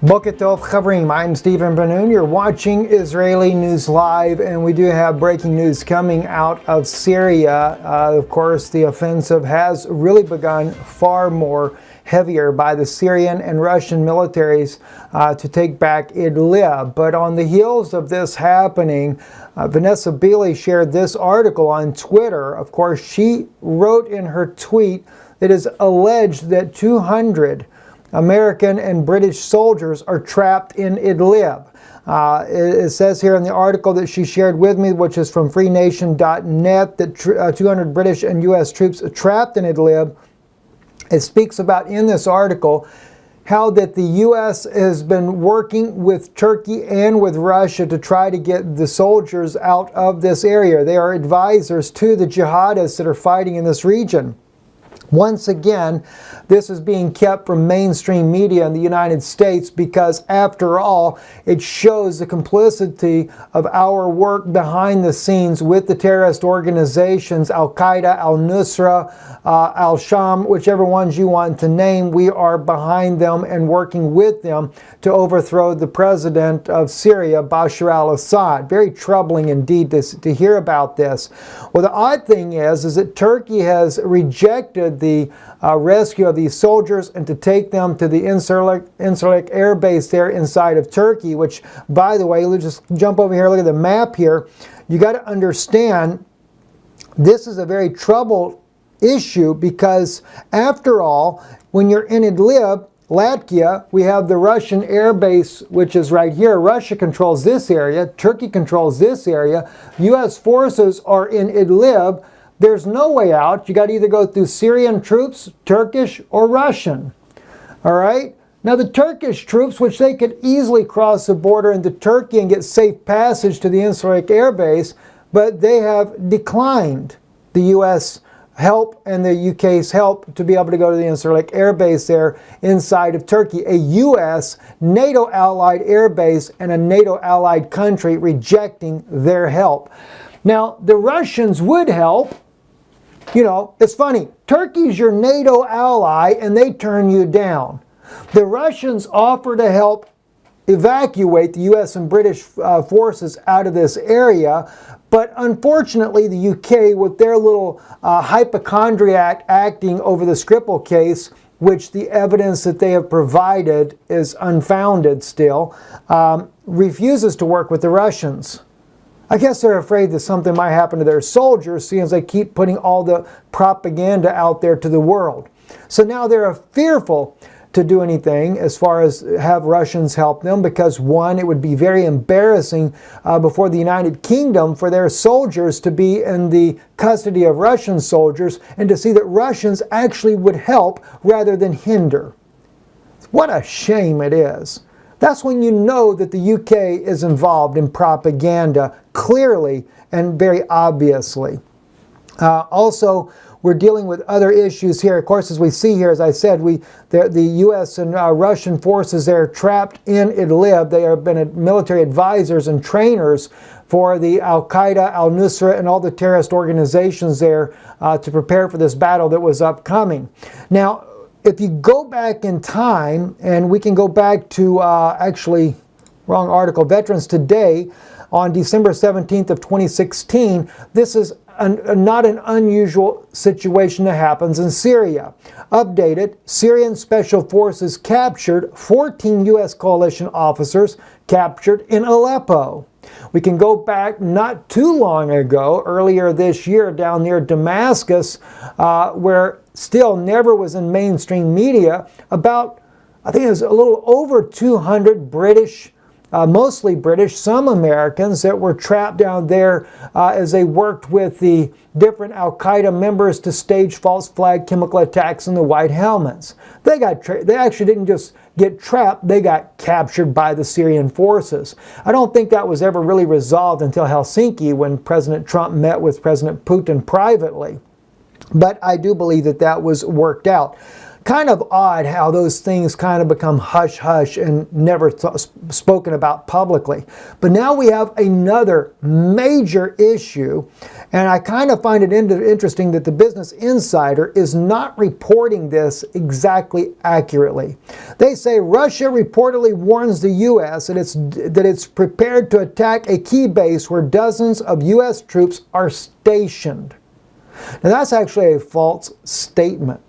Boker Tov Chavrim, I'm Stephen Ben-Nun. You're watching Israeli News Live, and we do have breaking news coming out of Syria. Of course, the offensive has really begun far more heavier by the Syrian and Russian militaries to take back Idlib. But on the heels of this happening, Vanessa Beeley shared this article on Twitter. Of course, she wrote in her tweet that it is alleged that 200 American and British soldiers are trapped in Idlib. It says here in the article that she shared with me, which is from freenation.net, that 200 British and U.S. troops are trapped in Idlib. It speaks about in this article how that the U.S. has been working with Turkey and with Russia to try to get the soldiers out of this area. They are advisors to the jihadists that are fighting in this region. Once again, this is being kept from mainstream media in the United States because, after all, it shows the complicity of our work behind the scenes with the terrorist organizations, Al-Qaeda, Al-Nusra, Al-Sham, whichever ones you want to name. We are behind them and working with them to overthrow the president of Syria, Bashar al-Assad. Very troubling indeed to hear about this. Well, the odd thing is that Turkey has rejected the rescue of these soldiers and to take them to the Incirlik air base there inside of Turkey, which, by the way, let's just jump over here, look at the map here. You got to understand this is a very troubled issue because, after all, when you're in Idlib, Latvia, we have the Russian air base, which is right here. Russia controls this area. Turkey controls this area. U.S. forces are in Idlib. There's no way out. You got to either go through Syrian troops, Turkish, or Russian. All right? Now, the Turkish troops, which they could easily cross the border into Turkey and get safe passage to the Incirlik air base, but they have declined the U.S. help and the UK's help to be able to go to the Incirlik air base there inside of Turkey, a U.S. NATO allied air base and a NATO allied country rejecting their help. Now, the Russians would help. You know, it's funny. Turkey's your NATO ally and they turn you down. The Russians offer to help evacuate the U.S. and British forces out of this area, but unfortunately the UK, with their little hypochondriac acting over the Skripal case, which the evidence that they have provided is unfounded still, refuses to work with the Russians. I guess they're afraid that something might happen to their soldiers, seeing as they keep putting all the propaganda out there to the world. So now they're fearful to do anything as far as have Russians help them because, one, it would be very embarrassing before the United Kingdom for their soldiers to be in the custody of Russian soldiers and to see that Russians actually would help rather than hinder. What a shame it is. That's when you know that the UK is involved in propaganda clearly and very obviously. Also, we're dealing with other issues here. Of course, as we see here, as I said, the U.S. and Russian forces there trapped in Idlib. They have been military advisors and trainers for the Al-Qaeda, Al-Nusra, and all the terrorist organizations there to prepare for this battle that was upcoming. Now, if you go back in time, and we can go back to, actually, wrong article, Veterans Today, on December 17th of 2016, this is not an unusual situation that happens in Syria. Updated, Syrian Special Forces captured 14 U.S. coalition officers captured in Aleppo. We can go back not too long ago, earlier this year, down near Damascus, where still never was in mainstream media, about, I think it was a little over 200 British, mostly British, some Americans that were trapped down there as they worked with the different Al-Qaeda members to stage false flag chemical attacks in the white helmets. They actually didn't just get trapped, they got captured by the Syrian forces. I don't think that was ever really resolved until Helsinki, when President Trump met with President Putin privately. But I do believe that that was worked out. Kind of odd how those things kind of become hush-hush and never spoken about publicly. But now we have another major issue, and I kind of find it interesting that the Business Insider is not reporting this exactly accurately. They say Russia reportedly warns the U.S. that it's prepared to attack a key base where dozens of U.S. troops are stationed. Now that's actually a false statement.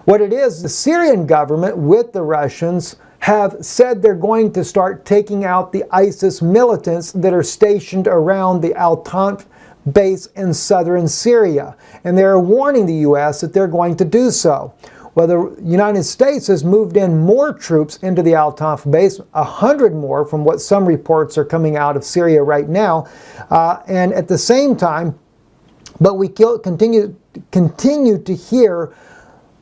What it is, the Syrian government with the Russians have said they're going to start taking out the ISIS militants that are stationed around the Al-Tanf base in southern Syria. And they're warning the U.S. that they're going to do so. Well, the United States has moved in more troops into the Al-Tanf base, 100 more from what some reports are coming out of Syria right now. And at the same time, but we continue to hear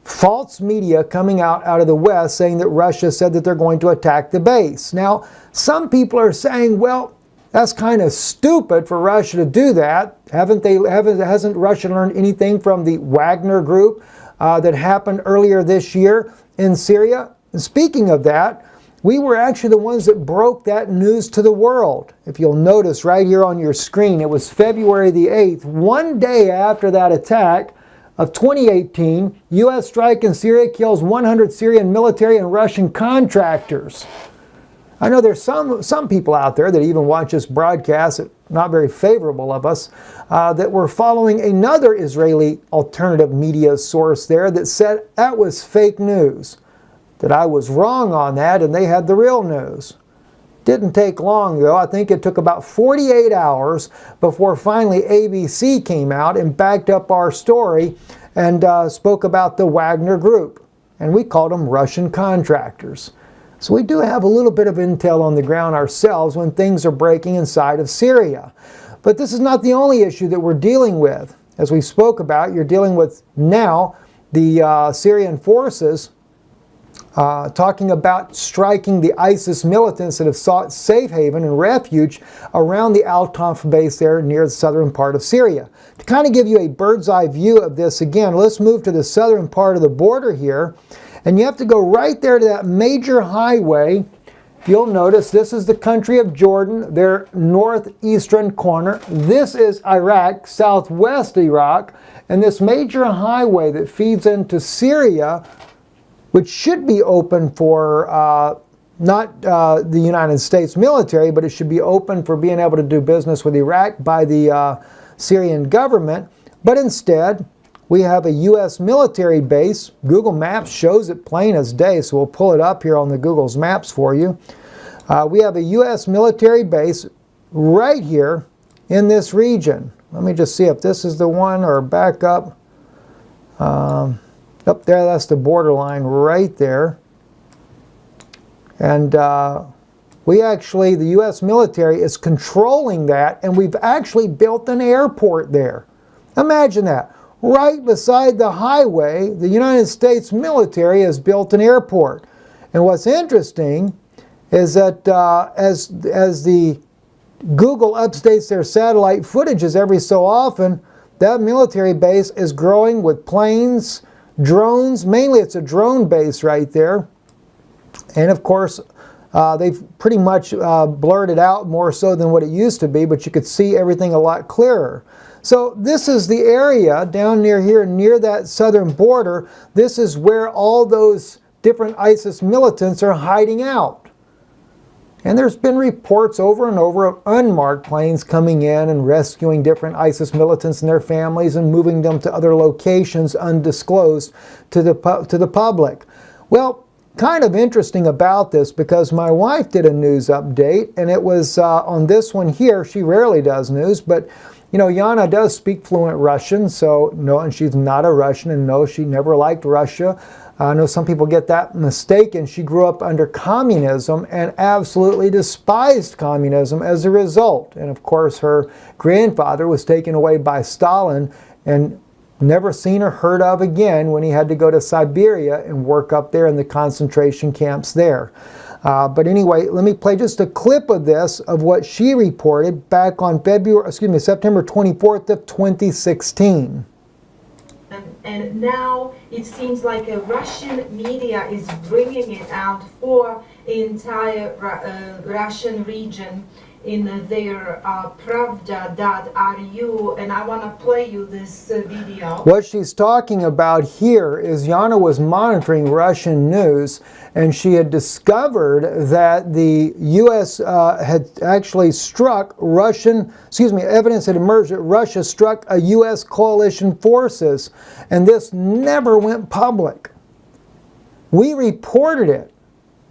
false media coming out of the West saying that Russia said that they're going to attack the base. Now, some people are saying, well, that's kind of stupid for Russia to do that. Hasn't Russia learned anything from the Wagner group that happened earlier this year in Syria? And speaking of that, we were actually the ones that broke that news to the world. If you'll notice right here on your screen, it was February the 8th, one day after that attack of 2018, U.S. strike in Syria kills 100 Syrian military and Russian contractors. I know there's some people out there that even watch this broadcast, not very favorable of us, that were following another Israeli alternative media source there that said that was fake news, that I was wrong on that and they had the real news. Didn't take long though. I think it took about 48 hours before finally ABC came out and backed up our story and spoke about the Wagner group. And we called them Russian contractors. So we do have a little bit of intel on the ground ourselves when things are breaking inside of Syria. But this is not the only issue that we're dealing with. As we spoke about, you're dealing with now the Syrian forces talking about striking the ISIS militants that have sought safe haven and refuge around the Al-Tanf base there near the southern part of Syria. To kind of give you a bird's eye view of this again, let's move to the southern part of the border here. And you have to go right there to that major highway. You'll notice this is the country of Jordan, their northeastern corner. This is Iraq, southwest Iraq. And this major highway that feeds into Syria, which should be open for not the United States military, but it should be open for being able to do business with Iraq by the Syrian government. But instead, we have a U.S. military base. Google Maps shows it plain as day, so we'll pull it up here on the Google's Maps for you. We have a U.S. military base right here in this region. Let me just see if this is the one or back up. Up there, that's the borderline right there. And the U.S. military is controlling that, and we've actually built an airport there. Imagine that. Right beside the highway, the United States military has built an airport. And what's interesting is that as the Google updates their satellite footages every so often, that military base is growing with planes, drones. Mainly it's a drone base right there. And of course, they've pretty much blurred it out more so than what it used to be, but you could see everything a lot clearer. So this is the area down near here, near that southern border. This is where all those different ISIS militants are hiding out. And there's been reports over and over of unmarked planes coming in and rescuing different ISIS militants and their families and moving them to other locations undisclosed to the public. Well, kind of interesting about this because my wife did a news update, and it was on this one here. She rarely does news, but you know, Yana does speak fluent Russian, so no, and she's not a Russian, and no, she never liked Russia. I know some people get that mistaken. She grew up under communism and absolutely despised communism as a result. And of course, her grandfather was taken away by Stalin and never seen or heard of again when he had to go to Siberia and work up there in the concentration camps there. But anyway, let me play just a clip of this, of what she reported back on September 24th of 2016. and now it seems like a Russian media is bringing it out for the entire Russian region in their pravda.ru, and I want to play you this video. What she's talking about here is Yana was monitoring Russian news, and she had discovered that the U.S. Had actually struck evidence had emerged that Russia struck a U.S. coalition forces, and this never went public. We reported it.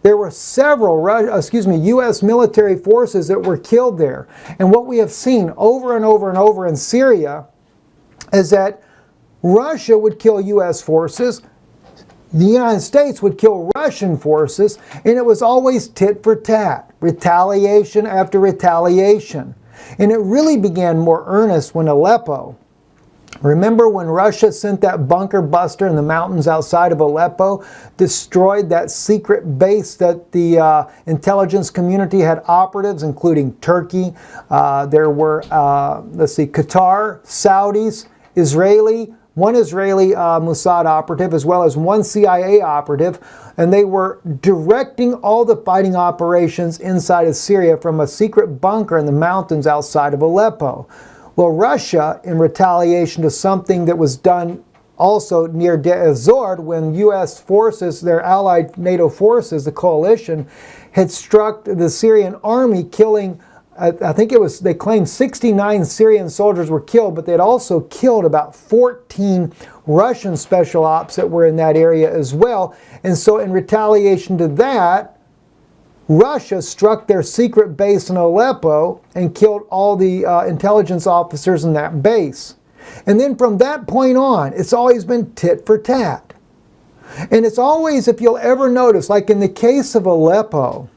There were several U.S. military forces that were killed there. And what we have seen over and over and over in Syria is that Russia would kill U.S. forces, the United States would kill Russian forces, and it was always tit for tat, retaliation after retaliation. And it really began more earnest when Aleppo. Remember when Russia sent that bunker buster in the mountains outside of Aleppo, destroyed that secret base that the intelligence community had operatives, including Turkey. There were, Qatar, Saudis, one Israeli Mossad operative, as well as one CIA operative, and they were directing all the fighting operations inside of Syria from a secret bunker in the mountains outside of Aleppo. Well, Russia, in retaliation to something that was done also near Deir ez-Zor, when U.S. forces, their allied NATO forces, the coalition, had struck the Syrian army, killing, I think it was, they claimed 69 Syrian soldiers were killed, but they had also killed about 14 Russian special ops that were in that area as well. And so in retaliation to that, Russia struck their secret base in Aleppo and killed all the intelligence officers in that base. And then from that point on, it's always been tit for tat. And it's always, if you'll ever notice, like in the case of Aleppo,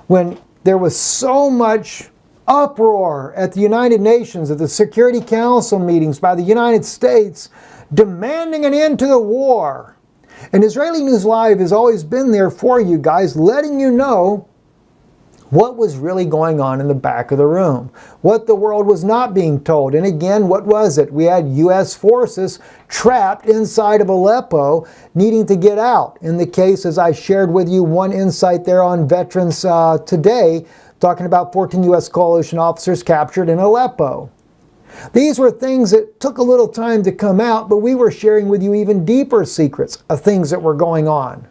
when there was so much uproar at the United Nations, at the Security Council meetings by the United States, demanding an end to the war. And Israeli News Live has always been there for you guys, letting you know what was really going on in the back of the room, what the world was not being told. And again, what was it? We had U.S. forces trapped inside of Aleppo needing to get out. In the case, as I shared with you, one insight there on Veterans Today, talking about 14 U.S. coalition officers captured in Aleppo. These were things that took a little time to come out, but we were sharing with you even deeper secrets of things that were going on.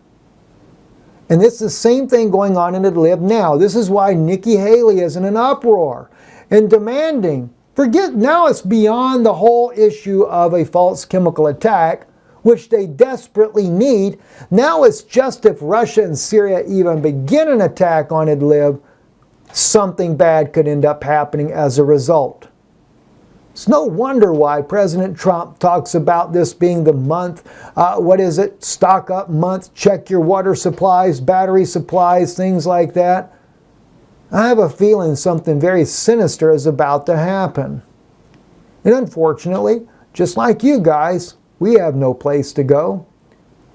And this is the same thing going on in Idlib now. This is why Nikki Haley is in an uproar and demanding, now it's beyond the whole issue of a false chemical attack, which they desperately need. Now it's just if Russia and Syria even begin an attack on Idlib, something bad could end up happening as a result. It's no wonder why President Trump talks about this being the month, stock up month, check your water supplies, battery supplies, things like that. I have a feeling something very sinister is about to happen. And unfortunately, just like you guys, we have no place to go.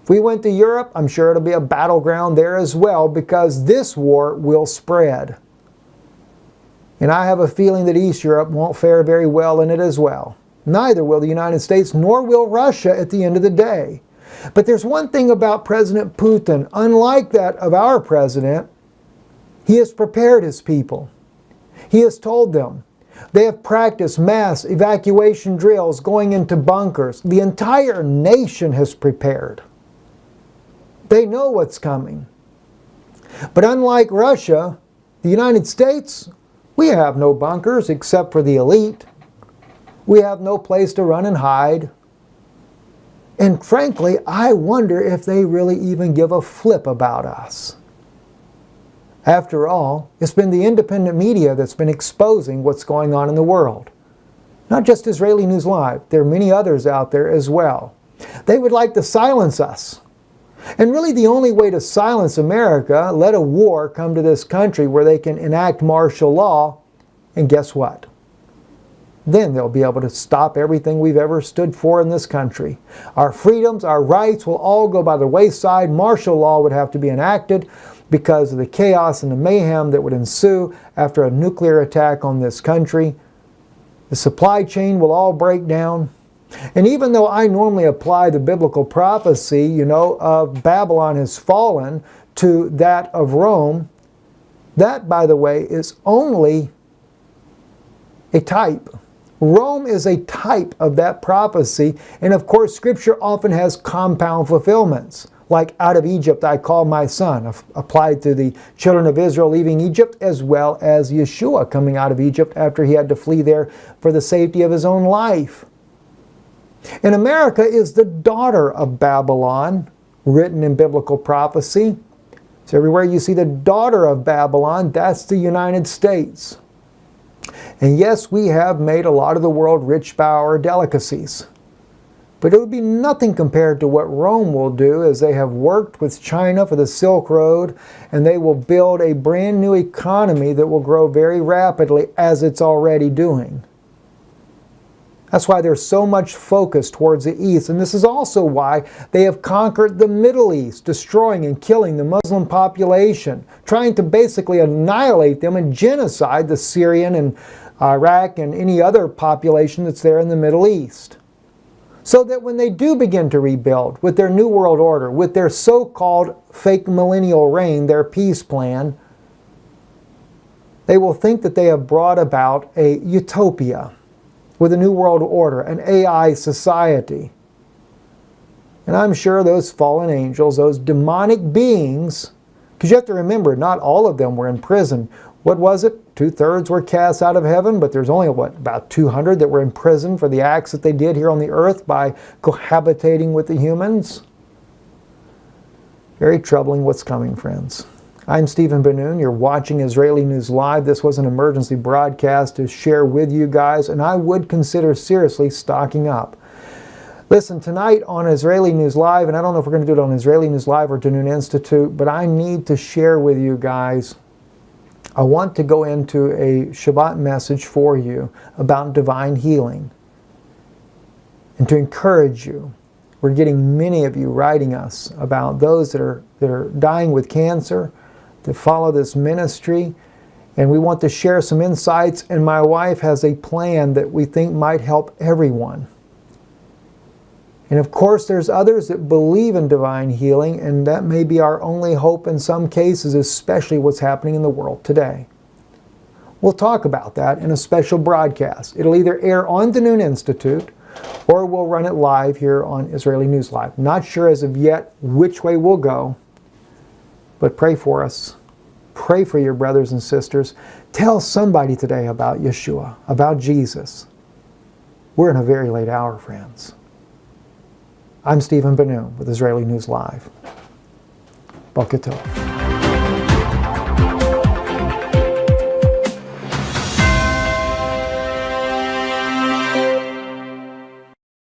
If we went to Europe, I'm sure it'll be a battleground there as well, because this war will spread. And I have a feeling that East Europe won't fare very well in it as well. Neither will the United States, nor will Russia at the end of the day. But there's one thing about President Putin, unlike that of our president, he has prepared his people. He has told them. They have practiced mass evacuation drills going into bunkers. The entire nation has prepared. They know what's coming. But unlike Russia, the United States, we have no bunkers except for the elite. We have no place to run and hide. And frankly, I wonder if they really even give a flip about us. After all, it's been the independent media that's been exposing what's going on in the world. Not just Israeli News Live. There are many others out there as well. They would like to silence us. And really the only way to silence America, let a war come to this country where they can enact martial law, and guess what? Then they'll be able to stop everything we've ever stood for in this country. Our freedoms, our rights will all go by the wayside. Martial law would have to be enacted because of the chaos and the mayhem that would ensue after a nuclear attack on this country. The supply chain will all break down. And even though I normally apply the biblical prophecy, of Babylon has fallen to that of Rome, that, by the way, is only a type. Rome is a type of that prophecy, and of course Scripture often has compound fulfillments, like out of Egypt I called my son, applied to the children of Israel leaving Egypt, as well as Yeshua coming out of Egypt after he had to flee there for the safety of his own life. And America is the daughter of Babylon, written in biblical prophecy. So everywhere you see the daughter of Babylon, that's the United States. And yes, we have made a lot of the world rich by our delicacies. But it would be nothing compared to what Rome will do, as they have worked with China for the Silk Road, and they will build a brand new economy that will grow very rapidly, as it's already doing. That's why there's so much focus towards the East. And this is also why they have conquered the Middle East, destroying and killing the Muslim population, trying to basically annihilate them and genocide the Syrian and Iraq and any other population that's there in the Middle East. So that when they do begin to rebuild with their New World Order, with their so-called fake millennial reign, their peace plan, they will think that they have brought about a utopia with a new world order, an AI society. And I'm sure those fallen angels, those demonic beings, because you have to remember, not all of them were in prison. What was it? 2/3 were cast out of heaven, but there's only, about 200 that were in prison for the acts that they did here on the earth by cohabitating with the humans? Very troubling what's coming, friends. I'm Stephen Ben-Nun. You're watching Israeli News Live. This was an emergency broadcast to share with you guys, and I would consider seriously stocking up. Listen, tonight on Israeli News Live, and I don't know if we're going to do it on Israeli News Live or Danun Institute, but I need to share with you guys. I want to go into a Shabbat message for you about divine healing and to encourage you. We're getting many of you writing us about those that are dying with cancer, to follow this ministry, and we want to share some insights, and my wife has a plan that we think might help everyone. And of course there's others that believe in divine healing, and that may be our only hope in some cases, especially what's happening in the world today. We'll talk about that in a special broadcast. It'll either air on the Noon Institute or we'll run it live here on Israeli News Live. Not sure as of yet which way we'll go, but pray for us. Pray for your brothers and sisters. Tell somebody today about Yeshua, about Jesus. We're in a very late hour, friends. I'm Stephen Ben-Nun with Israeli News Live. Boker Tov.